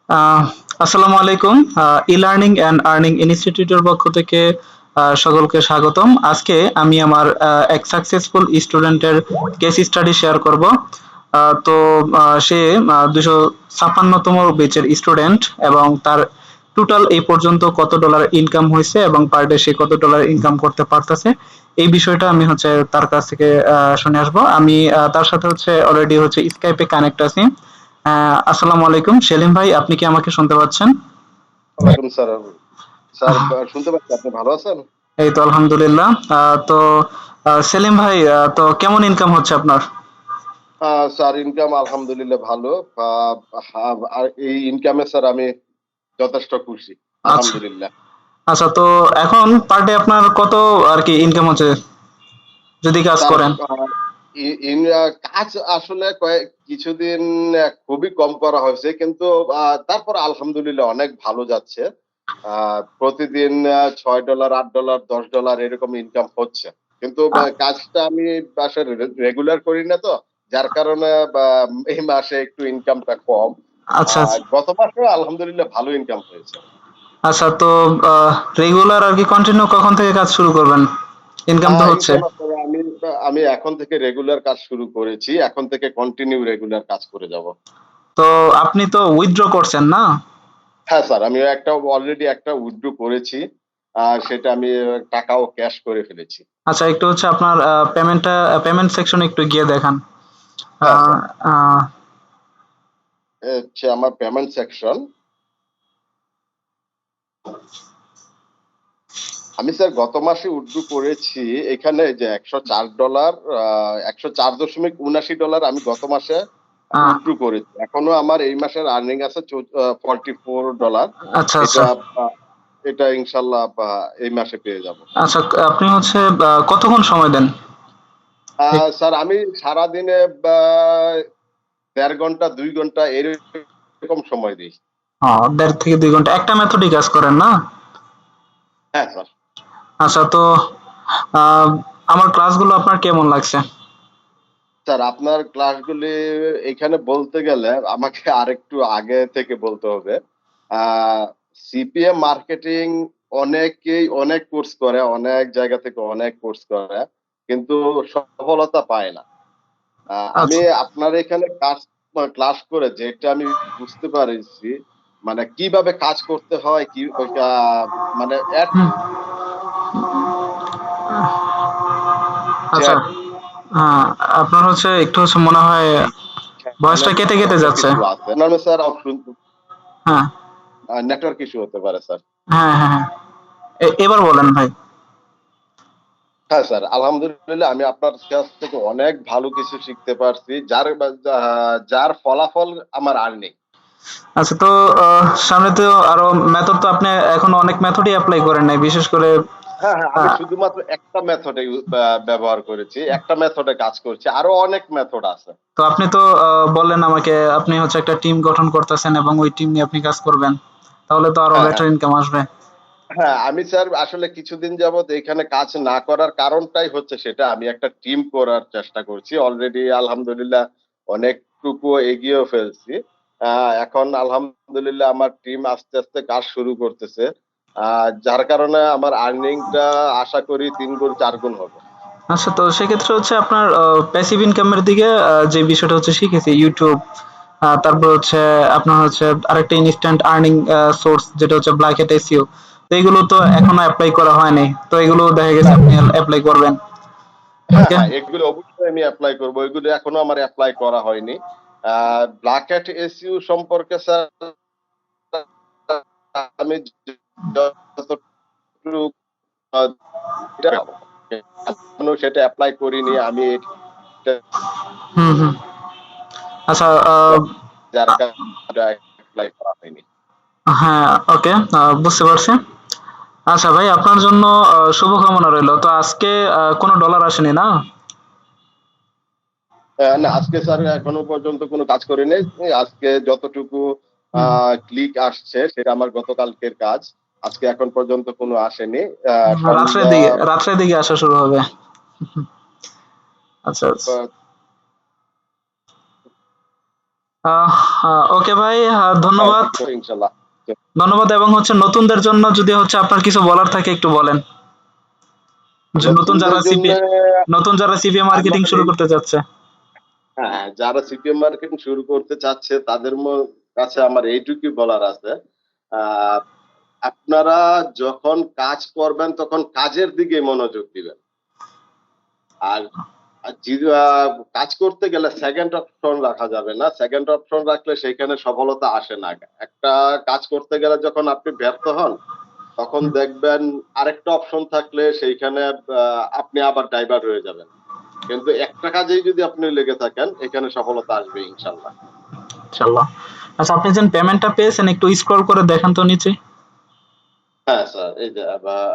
আহ, আসসালামু আলাইকুম। E-learning and earning ইনস্টিটিউটের পক্ষ থেকে সকলকে স্বাগতম। আজকে আমি আমার এক সাকসেসফুল স্টুডেন্টের কেস স্টাডি শেয়ার করব। তো সে 256তম ব্যাচের স্টুডেন্ট এবং তার টোটাল এই পর্যন্ত কত ডলার ইনকাম হয়েছে এবং পার ডে সে কত ডলার ইনকাম করতে পারতেছে, এই বিষয়টা আমি হচ্ছে তার কাছ থেকে শুনে আসবো। আমি তার সাথে হচ্ছে অলরেডি হচ্ছে স্কাইপে কানেক্ট আছি। আসসালামু আলাইকুম সেলিম ভাই, আপনি কি আমাকে শুনতে পাচ্ছেন? ওয়ালাইকুম সালাম। স্যার, শুনতে পাচ্ছি। আপনি ভালো আছেন? এই তো আলহামদুলিল্লাহ। তো সেলিম ভাই, তো কেমন ইনকাম হচ্ছে আপনার? স্যার, ইনকাম আলহামদুলিল্লাহ ভালো। আর এই ইনকামে স্যার আমি যথেষ্ট খুশি, আচ্ছা, আলহামদুলিল্লাহ। আচ্ছা, তো এখন পার ডে আপনার কত আর কি ইনকাম হচ্ছে যদি কাজ স্যার, করেন? কাজ আসলে কিছুদিন খুবই কম করা হয়েছে, কিন্তু তারপর আলহামদুলিল্লাহ অনেক ভালো যাচ্ছে। প্রতিদিন $6, $8, $10 এরকম ইনকাম হচ্ছে। কিন্তু আ- কাজটা আমি আসলে রেগুলার করি না, তো যার কারণে এই মাসে একটু ইনকামটা কম। আচ্ছা, আচ্ছা, গত মাসে আলহামদুলিল্লাহ ভালো ইনকাম হয়েছে। আচ্ছা, তো রেগুলার আর কি কন্টিনিউ কখন থেকে কাজ শুরু করবেন? ইনকাম তো হচ্ছে। ইনশাল্লাহ স্যার, আমি আমি এখন থেকে রেগুলার কাজ শুরু করেছি। এখন থেকে কন্টিনিউ রেগুলার কাজ করে যাব। তো আপনি তো উইথড্র করছেন না? হ্যাঁ স্যার, আমি অলরেডি একটা উইথড্র করেছি। আর সেটা আমি টাকাও ক্যাশ করে ফেলেছি। আচ্ছা, একটু হচ্ছে আপনার পেমেন্ট সেকশনে একটু গিয়ে দেখান। হ্যাঁ আহ, স্যার, আহ, হচ্ছে আমার পেমেন্ট সেকশন। আমি স্যার গত মাসে উইথড্র করেছি। এখানে যে $104, $104.79 আমি গত মাসে আহ, উইথড্র করেছি। এখনো আমার এই মাসের আর্নিং আছে $44। আচ্ছা, আচ্ছা, এটা এটা ইনশাল্লাহ এই মাসে পেয়ে যাব। আচ্ছা, আপনি হচ্ছে কতক্ষণ সময় দেন? স্যার, আমি সারাদিনে 1.5 ঘন্টা 2 ঘন্টা এরকম সময় দিই। 1.5 থেকে 2 ঘন্টা একটা মেথডই কাজ করেন না? হ্যাঁ স্যার। আচ্ছা, তো আহ, আমার ক্লাসগুলো আপনার কেমন লাগছে? স্যার, আপনার ক্লাসগুলি এখানে বলতে গেলে আমাকে আরেকটু আগে থেকে বলতে হবে। সিপিএম মার্কেটিং অনেকেই অনেক কোর্স করে, অনেক জায়গা থেকে অনেক কোর্স করে, কিন্তু সফলতা পায় না। আমি আচ্ছা, আপনার এখানে ক্লাস করে যেটা আমি বুঝতে পারছি, মানে কিভাবে কাজ করতে হয়, কি মানে হুম, আচ্ছা, হ্যাঁ, আপনার হচ্ছে একটু হচ্ছে মনে হয় সেখানে ভয়েসটা কেটে কেটে যত যাচ্ছে। কিছু আছে নামে স্যার, হ্যাঁ, নেটওয়ার্ক ইস্যু হতে পারে স্যার। হ্যাঁ, হ্যাঁ, হ্যাঁ, এবার বলেন ভাই। হ্যাঁ স্যার, আলহামদুলিল্লাহ আমি আপনার কাছ থেকে অনেক ভালো কিছু শিখতে পারছি, যার ফলাফল আমার আর্নিং। আচ্ছা, তো সামনে তো আরো মেথড, তো আপনি এখন অনেক মেথডই অ্যাপ্লাই করেন নাই, বিশেষ করে হ্যাঁ হ্যাঁ, আমি আহ, শুধুমাত্র একটা মেথডে ব্যবহার করেছি, একটা মেথডে কাজ করছি, আরো অনেক মেথড আছে। তো আপনি তো বললেন আমাকে আপনি হচ্ছে একটা টিম গঠন করতেছেন এবং ওই টিম নিয়ে আপনি কাজ করবেন, তাহলে তো আরো হ্যাঁ হ্যাঁ বেটার ইনকাম আসবে। হ্যাঁ, আমি স্যার আসলে কিছুদিন যাবত এখানে কাজ না করার কারণটাই হচ্ছে সেটা, আমি একটা টিম করার চেষ্টা করছি। অলরেডি আলহামদুলিল্লাহ অনেকটুকু এগিয়েও ফেলছি। এখন আলহামদুলিল্লাহ আমার টিম আস্তে আস্তে কাজ শুরু করতেছে। যার কারণে আমার আর্নিংটা আশা করি 3 গুণ 4 গুণ হবে। আচ্ছা, তো সেক্ষেত্রে হচ্ছে আপনার প্যাসিভ ইনকামের দিকে যে বিষয়টা হচ্ছে শিখেছি ইউটিউব, তারপর হচ্ছে আপনার হচ্ছে আরেকটা ইনস্ট্যান্ট আর্নিং সোর্স যেটা হচ্ছে ব্ল্যাক হ্যাট এসইও। তো এগুলো তো এখনো অ্যাপ্লাই করা হয়নি, তো এগুলো দেখা গেছে না, আপনি অ্যাপ্লাই করবেন। হ্যাঁ ওকে। হ্যাঁ, এগুলো অবশ্যই আমি অ্যাপ্লাই করবো। এগুলো এখনো আমার অ্যাপ্লাই করা হয়নি। ব্ল্যাক হ্যাট এসইউ সম্পর্কে স্যার আমি যতটুকু এটা এখনো সেটা এপ্লাই করিনি আমি, এটা হুম, হুম। আচ্ছা, যার কারণে এপ্লাই করা হয়নি। হ্যাঁ, ওকে, বুঝতে পারছি। আচ্ছা ভাই, আপনার জন্য শুভকামনা রইলো। তো আজকে কোনো ডলার আসেনি না? না, আজকে স্যার এখনো পর্যন্ত কোনো কাজ করিনি। আজকে যতটুকু হুম, ক্লিক আসছে সেটা আমার গতকালকের কাজ। আজকে এখন পর্যন্ত কোনো আসেনি। রাত্রের সন্ধ্যা দিকে রাত্রের দিকে আসা শুরু হবে। আচ্ছা, আচ্ছা। ওকে ভাই, হ্যাঁ, ধন্যবাদ। ইনশাল্লাহ। ধন্যবাদ, এবং হচ্ছে নতুনদের জন্য যদি হচ্ছে আপনার কিছু বলার থাকে একটু বলেন, যে নতুনদের জন্য নতুন যারা সিপিএ মার্কেটিং আমার শুরু এই করতে যাচ্ছে। হ্যাঁ, যারা সিপিএম মার্কেটিং শুরু করতে চাচ্ছে তাদের কাছে আমার এইটুকুই বলার আছে, আহ, আপনারা যখন কাজ করবেন তখন কাজের দিকে মনোযোগ দিবেন। আর কাজ করতে গেলে সেকেন্ড অপশন রাখা যাবে না। সেকেন্ড অপশন রাখলে সেখানে সফলতা আসে না। একটা কাজ করতে গেলে যখন আপনি ব্যর্থ হন, তখন দেখবেন আরেকটা অপশন থাকলে সেইখানে আপনি আবার ডাইভার্ট হয়ে যাবেন। কিন্তু একটা কাজেই যদি আপনি লেগে থাকেন, এখানে সফলতা আসবে ইনশাল্লাহ। ইনশাআল্লাহ। আচ্ছা, আপনি যেন পেমেন্টটা পেয়েছেন একটু স্ক্রল করে দেখেন তো নিচে। হ্যাঁ স্যার, এই যে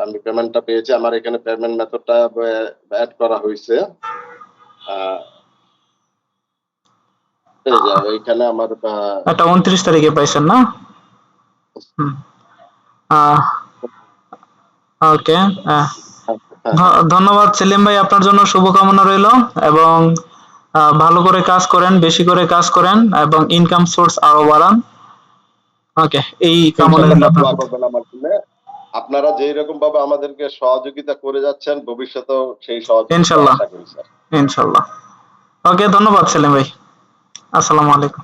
আমি পেমেন্টটা পেয়েছি। আমার এখানে পেমেন্ট মেথডটা অ্যাড করা হয়েছে। আহ, এই যে এইখানে আমার এটা 29 তারিখে পাইছেন না? হুম। আহ ওকে। ধন্যবাদ সেলিম ভাই, আপনার জন্য শুভকামনা রইলো, এবং ভালো করে কাজ করেন, বেশি করে কাজ করেন, এবং ইনকাম সোর্স আরো বাড়ান। ওকে, এই কামনা ইনশাল্লাহ রইল স্যার, আপনার দোয়া প্রতি। করবেন আমার জন্য। আপনারা যেই রকম ভাবে আমাদেরকে সহযোগিতা করে যাচ্ছেন, ভবিষ্যতেও সেই সহযোগিতা ইনশাল্লাহ, আশা করি স্যার। ইনশাল্লাহ। ওকে, ধন্যবাদ সেলিম ভাই। আসসালামু আলাইকুম।